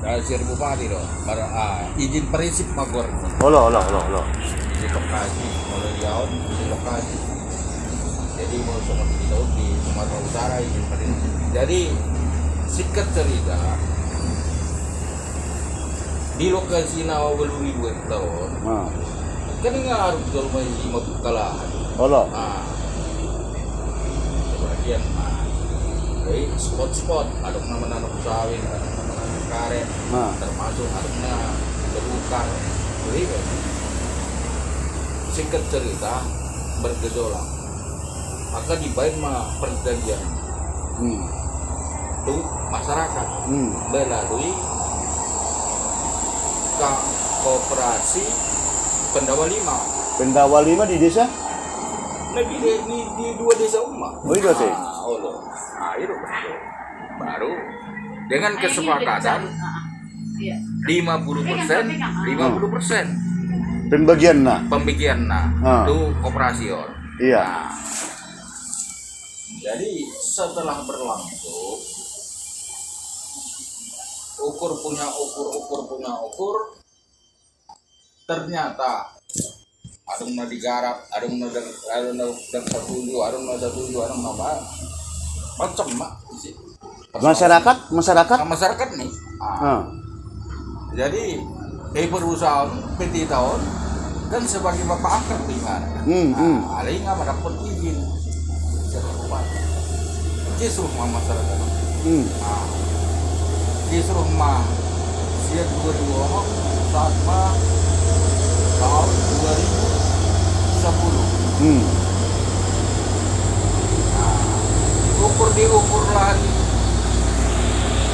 Kasir bupati dong. Izin prinsip magor. Lo. Izin lokasi. Kalau di Aon izin lokasi. Jadi mau sama kita di Sumatera Utara izin prinsip. Jadi singkat cerita di lokasi nawa belum 2 tahun. Kan nggak harus jual main 5 kalahan. Lo. Sebagian spot-spot ada nama-nama sawit, ada nama-nama karet, termasuk ada berukar. Jadi singkat cerita bergejolak. Maka dibayar mah perjanjian. Itu masyarakat melalui koperasi Pendawa 5 di desa? Di 2 desa umat. Oh iya sih. Itu betul. Baru dengan kesepakatan 50%. Pembagian itu koperasi Iya. Jadi setelah berlangsung ukur punya ukur ternyata ada yang digarap, ada yang satu, ada macam masyarakat nih. Jadi perusahaan PT tahun kan sebagai bapak angkat gimana? Alih nggak mendapat izin. Kisruh masyarakat. Kisruh mah siap 2000 saat mah tahun 2010. Ukur lahan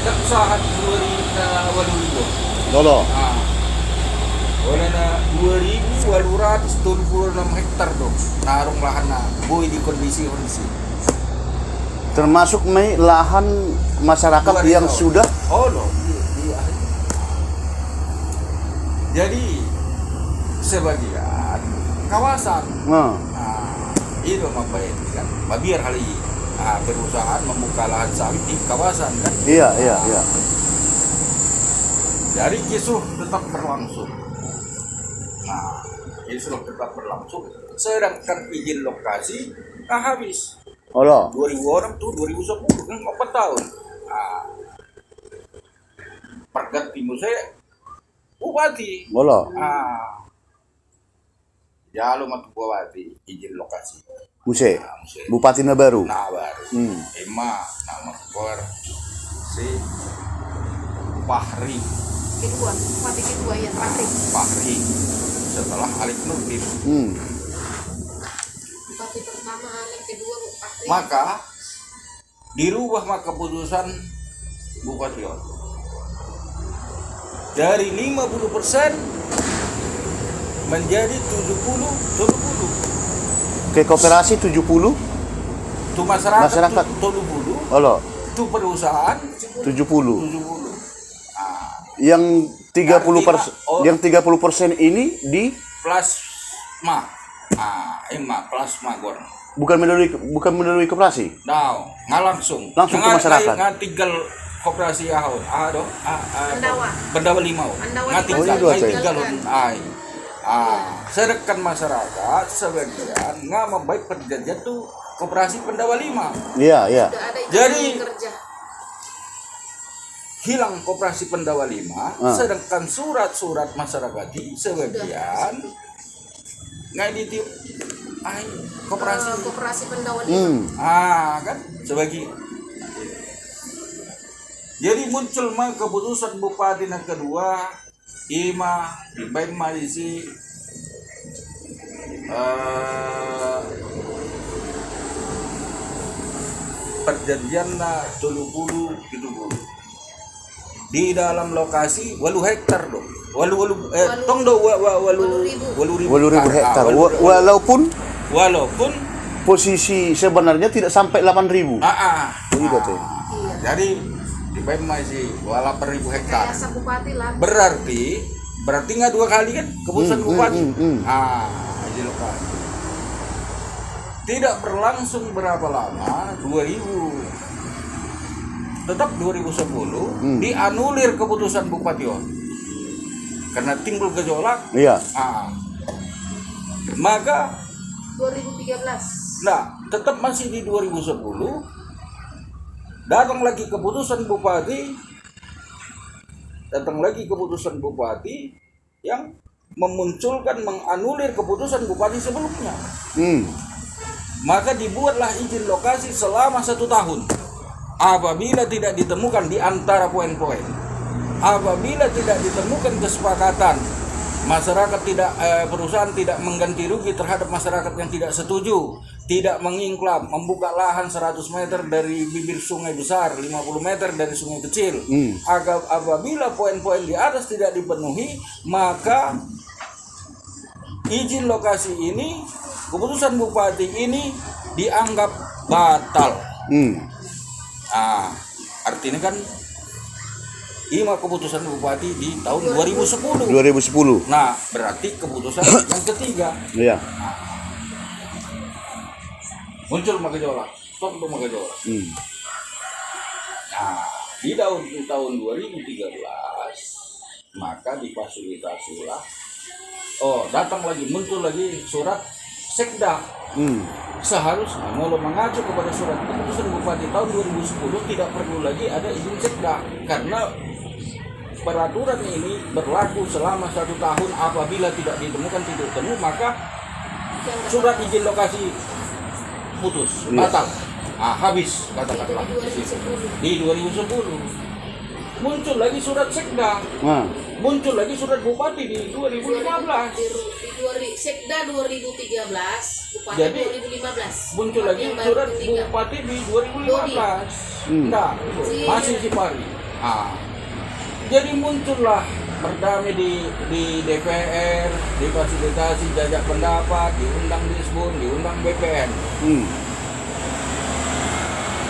tak sahat 2000. Lo. Oleh 2.876 hektar dong. Narung lahan boy di kondisi. Termasuk lahan masyarakat yang sudah. Iya. Jadi sebagian kawasan. Itu ngapain kan? Biar hal ini. Perusahaan membuka lahan sawit di kawasan kan? Iya. Jadi kisruh tetap berlangsung. Sedangkan izin lokasi habis. 2006 tuh 2010 kan 4 tahun. Pergat timur saya bupati. Ya lu matu bupati izin lokasi. Muse. Bupati baru. Nama kor si Fahri. Bupati kedua ya Fahri. Setelah Alif Nurdin. Bupati pertama, Alif kedua Fahri. Maka dirubah keputusan Bupati dari 50% menjadi 70. Ke koperasi 70. Itu masyarakat 70. Itu perusahaan 70. Yang 30% ini di plasma. Plasma gor. Bukan melalui koperasi. Nggak langsung ke masyarakat. Nggak tinggal koperasi ahon. Pendawa 5. Nggak tinggal. Sedangkan masyarakat sebagian nggak membaik perjanjian tuh koperasi Pendawa 5. Iya. Jadi hilang koperasi Pendawa 5, sedangkan surat-surat masyarakat di sebagian nggak ditiup koperasi Pendawa 5. kan sebagian. Jadi muncul keputusan bupati yang kedua Ima di baik malisi perjanjian 70 di dalam lokasi 8 hektar dong. 8 ribu hektar. Walaupun posisi sebenarnya tidak sampai 8.000. Jadi di Bem masih 8.000 hektar. Kayak bupati lah. Berarti nggak 2 kali kan keputusan bupati. Di lokasi. Tidak berlangsung berapa lama? 2000 tetap 2010 dianulir keputusan Bupati On. Karena timbul gejolak. Iya. Maka 2013. nah, tetap masih di 2010 datang lagi keputusan bupati yang memunculkan menganulir keputusan bupati sebelumnya. Maka dibuatlah izin lokasi selama 1 tahun. Apabila tidak ditemukan di antara poin-poin, apabila tidak ditemukan kesepakatan, masyarakat perusahaan tidak mengganti rugi terhadap masyarakat yang tidak setuju, tidak mengingklap, membuka lahan 100 meter dari bibir sungai besar, 50 meter dari sungai kecil. Apabila poin-poin di atas tidak dipenuhi, maka izin lokasi ini, keputusan bupati ini dianggap batal. Artinya kan keputusan bupati di tahun 2010. Nah, berarti keputusan yang ketiga. Iya. Muncul magejolak, stop untuk magejolak. Nah, di tahun 2013 maka difasilitasilah. Datang lagi, muncul lagi surat sekda. Seharusnya kalau mengacu kepada surat keputusan bupati tahun 2010 tidak perlu lagi ada izin sekda, karena peraturan ini berlaku selama 1 tahun. Apabila tidak ditemukan titik temu, maka surat izin lokasi putus, batal, habis kata-kata. Di 2010 muncul lagi surat sekda, muncul lagi surat bupati di 2015. Sekda 2013, bupati Jadi 2015. muncul lagi surat bupati di 2015. Enggak, masih Cipari. Jadi muncullah berdamai di DPR, difasilitasi jajak pendapat, diundang Disbun, diundang BPN.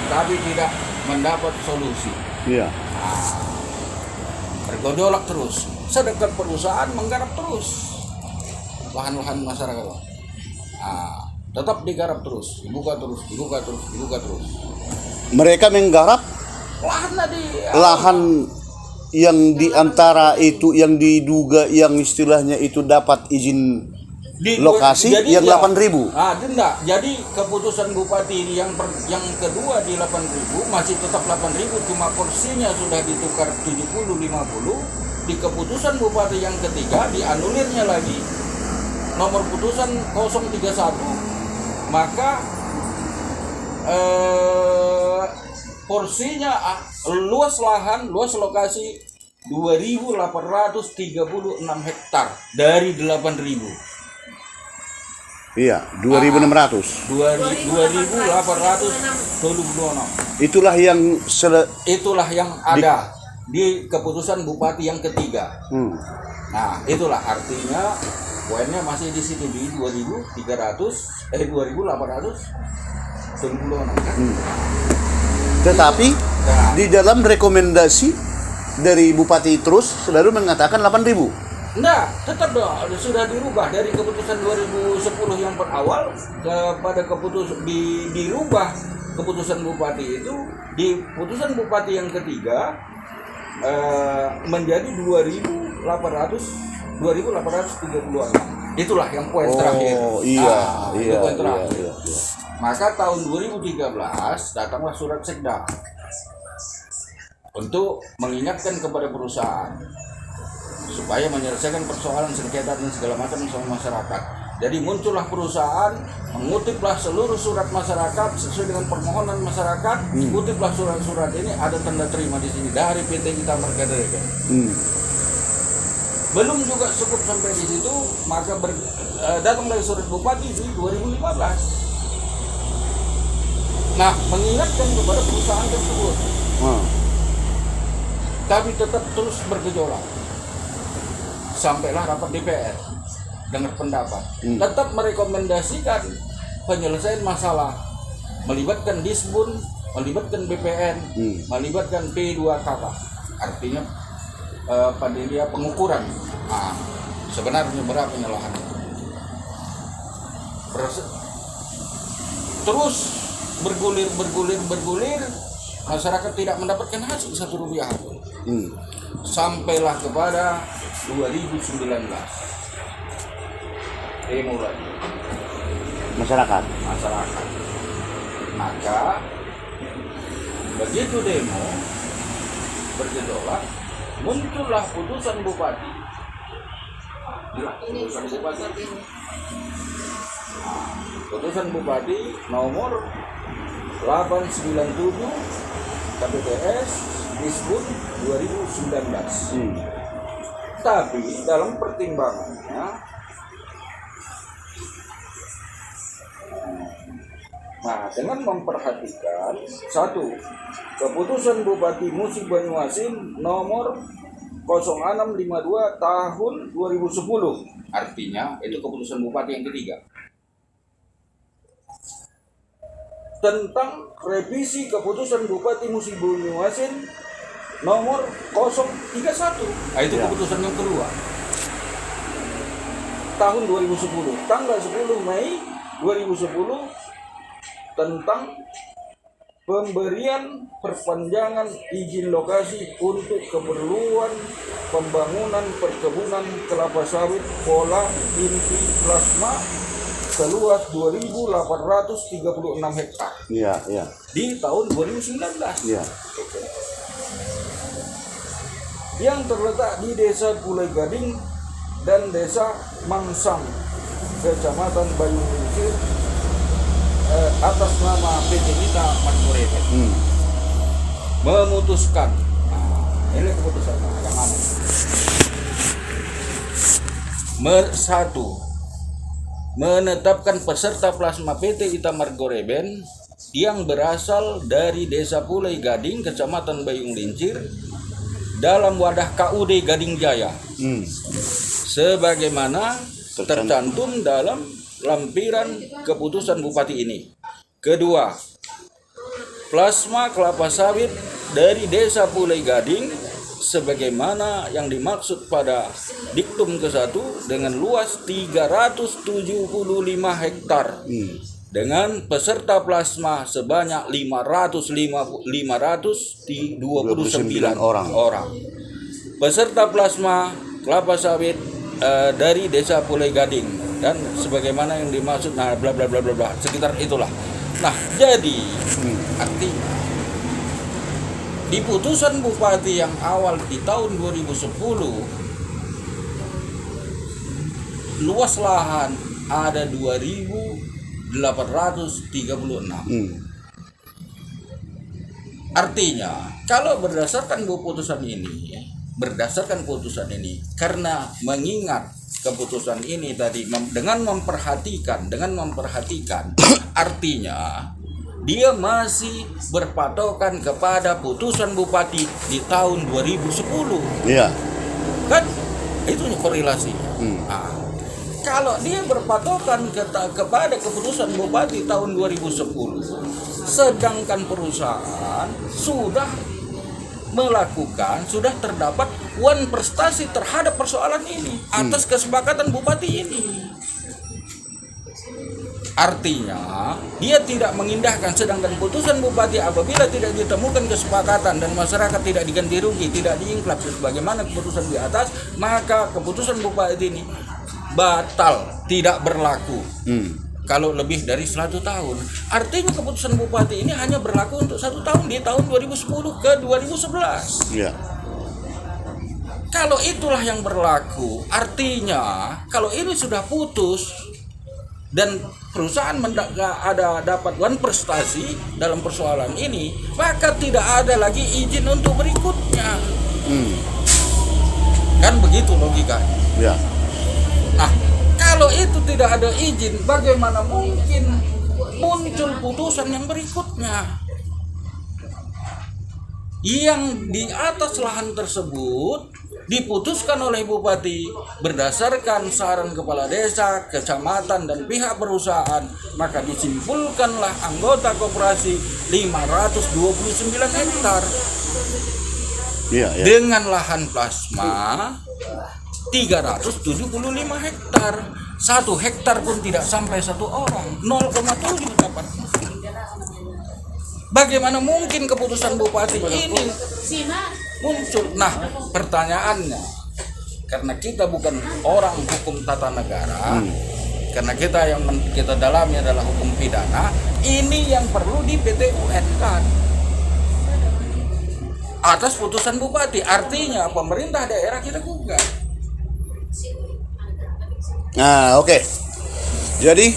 Tapi tidak mendapat solusi. Iya. Bergejolak terus, sedangkan perusahaan menggarap terus lahan-lahan masyarakat. Tetap digarap terus, dibuka terus. Mereka menggarap lahan yang diantara itu yang diduga yang istilahnya itu dapat izin lokasi yang 8.000. Enggak. Jadi keputusan bupati ini yang kedua di 8.000 masih tetap 8.000, cuma porsinya sudah ditukar 70-50. Di keputusan bupati yang ketiga dianulirnya lagi nomor putusan 031, maka porsinya luas lokasi 2.836 hektar dari 8.000. Iya, 2.600. 2.826. Itulah yang ada di keputusan bupati yang ketiga. Nah, itulah artinya poinnya masih di situ di 2.876. Tetapi di dalam rekomendasi dari bupati terus selalu mengatakan 8.000. Nah, tetap dong sudah dirubah dari keputusan 2010 yang berawal kepada dirubah keputusan bupati itu di putusan bupati yang ketiga menjadi 2.836. Itulah yang poin terakhir. Iya. Poin terakhir. Maka tahun 2013 datanglah surat sekda untuk mengingatkan kepada perusahaan supaya menyelesaikan persoalan sengketa dan segala macam sama masyarakat. Jadi muncullah perusahaan, mengutiplah seluruh surat masyarakat sesuai dengan permohonan masyarakat. Kutiplah surat-surat ini, ada tanda terima di sini dari PT kita Margadarega. Belum juga cukup sampai di situ, maka datang dari surat bupati di 2015. Nah, mengingatkan kepada perusahaan tersebut. Tapi tetap terus bergejolak. Sampailah rapat DPR dengar pendapat. Tetap merekomendasikan penyelesaian masalah, melibatkan Disbun, melibatkan BPN, melibatkan P2KK. Artinya panitia pengukuran. Sebenarnya berapa lahan itu. Terus bergulir masyarakat tidak mendapatkan hasil 1 rupiah pun. Sampailah kepada 2019 demo lagi Masyarakat. maka begitu demo bergejolak, muncullah putusan bupati. Ini seperti ini. Putusan bupati nomor 897 KPPS Disbud 2019. Tapi dalam pertimbangannya, nah, dengan memperhatikan satu, keputusan Bupati Musi Banyuasin nomor 0652 tahun 2010, artinya itu keputusan Bupati yang ketiga, tentang revisi keputusan Bupati Musi Banyuasin nomor 031. Itu keputusan yang kedua tahun 2010, tanggal 10 Mei 2010, tentang pemberian perpanjangan izin lokasi untuk keperluan pembangunan perkebunan kelapa sawit pola inti plasma seluas 2.836 hektar. Iya, iya. Di tahun 2019. Iya. Yang terletak di Desa Pulai Gading dan Desa Mangsang, Kecamatan Bayung Lincir, atas nama PT Ita Margoreben. Memutuskan, ini keputusan yang satu, menetapkan peserta plasma PT Ita Margoreben yang berasal dari Desa Pulai Gading, Kecamatan Bayung Lincir, dalam wadah KUD Gading Jaya, sebagaimana tercantum dalam lampiran keputusan Bupati ini. Kedua, plasma kelapa sawit dari Desa Pulai Gading sebagaimana yang dimaksud pada diktum ke-1 dengan luas 375 hektar dengan peserta plasma sebanyak 529 orang. Peserta plasma kelapa sawit dari Desa Pulai Gading dan sebagaimana yang dimaksud, nah bla bla bla bla bla, sekitar itulah. Nah, jadi artinya di putusan Bupati yang awal di tahun 2010, luas lahan ada 2.836. Artinya kalau berdasarkan putusan ini, karena mengingat keputusan ini tadi dengan memperhatikan artinya dia masih berpatokan kepada putusan Bupati di tahun 2010. Iya. Kan itu korelasi. Kalau dia berpatokan kepada keputusan Bupati tahun 2010, sedangkan perusahaan sudah terdapat prestasi terhadap persoalan ini atas kesepakatan Bupati ini. Artinya dia tidak mengindahkan, sedangkan putusan Bupati apabila tidak ditemukan kesepakatan dan masyarakat tidak diganti rugi, tidak diingklap sebagaimana keputusan di atas, maka keputusan Bupati ini batal, tidak berlaku. Kalau lebih dari 1 tahun, artinya keputusan Bupati ini hanya berlaku untuk 1 tahun di tahun 2010 ke 2011. Iya. Kalau itulah yang berlaku, artinya kalau ini sudah putus dan perusahaan dapat prestasi dalam persoalan ini, maka tidak ada lagi izin untuk berikutnya. Kan begitu logikanya. Ya. Nah, kalau itu tidak ada izin, bagaimana mungkin muncul putusan yang berikutnya? Yang di atas lahan tersebut diputuskan oleh Bupati berdasarkan saran kepala desa, kecamatan, dan pihak perusahaan, maka disimpulkanlah anggota koperasi 529 hektar. Iya. Dengan lahan plasma 375 hektar. 1 hektar pun tidak sampai 1 orang, 0,7 dapat. Bagaimana mungkin keputusan bupati ini Sina. muncul? Nah, pertanyaannya, karena kita bukan orang hukum tata negara, karena kita dalami adalah hukum pidana, ini yang perlu di PT-UN kan atas putusan bupati. Artinya pemerintah daerah kita gugat. Nah, oke. Jadi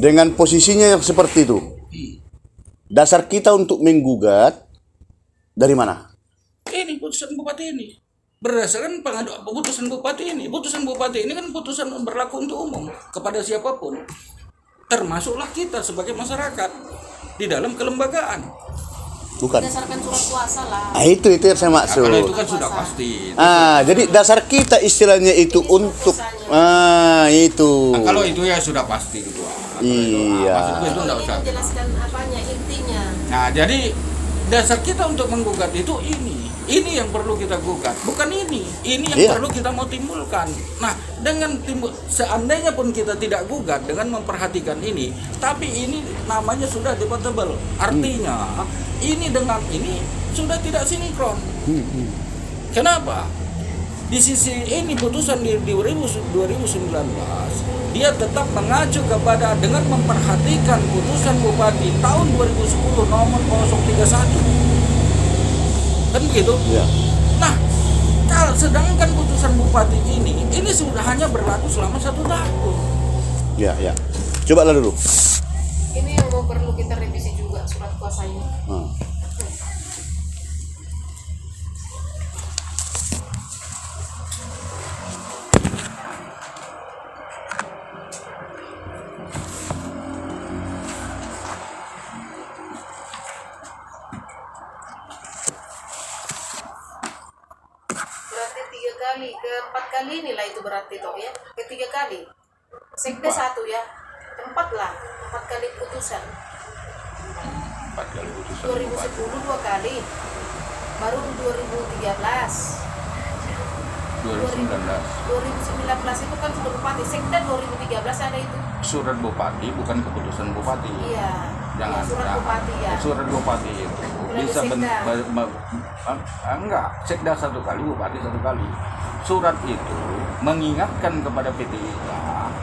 dengan posisinya yang seperti itu, dasar kita untuk menggugat dari mana? Ini putusan bupati ini berdasarkan putusan bupati ini. Putusan bupati ini kan putusan berlaku untuk umum kepada siapapun, termasuklah kita sebagai masyarakat di dalam kelembagaan. Bukan. Berdasarkan surat kuasa lah. Nah, itu yang saya maksud. Karena itu kan sudah pasti. Jadi dasar kita istilahnya itu untuk itu. Nah, kalau itu ya sudah pasti gitu. Iya. Maksudku itu enggak usah. Menjelaskan apanya intinya. Nah, jadi dasar kita untuk menggugat itu ini yang perlu kita gugat, bukan ini yang Iya. perlu kita mau timbulkan. Nah, dengan seandainya pun kita tidak gugat dengan memperhatikan ini, tapi ini namanya sudah debatable. Artinya ini dengan ini sudah tidak sinkron. Kenapa? Di sisi ini putusan di 2019 dia tetap mengacu kepada dengan memperhatikan putusan bupati tahun 2010 nomor 031. Kan begitu? Iya. Nah, sedangkan putusan bupati ini sudah hanya berlaku selama 1 tahun. Ya, ya. Coba lah dulu. Ini yang mau perlu kita revisi juga surat kuasanya. Berarti 3 kali, keempat kali inilah itu berarti toh ya, ketiga kali. Sekda 1 ya, 4 lah, 4 kali putusan. 4 kali putusan 2010 2 kali, baru 2013. 2019. 2019 itu kan sudah bupati, Sekda 2013 ada itu. Surat bupati bukan keputusan bupati. Iya. Jangan Iya, surat bupati ya. Surat bupati itu Berarti bisa sekda. enggak, sekda 1 kali, bupati 1 kali. Surat itu mengingatkan kepada PTIK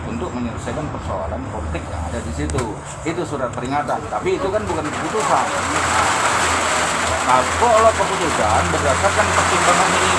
untuk menyelesaikan persoalan politik yang ada di situ. Itu surat peringatan, tapi itu kan bukan keputusan. Nah, kalau keputusan berdasarkan pertimbangan ini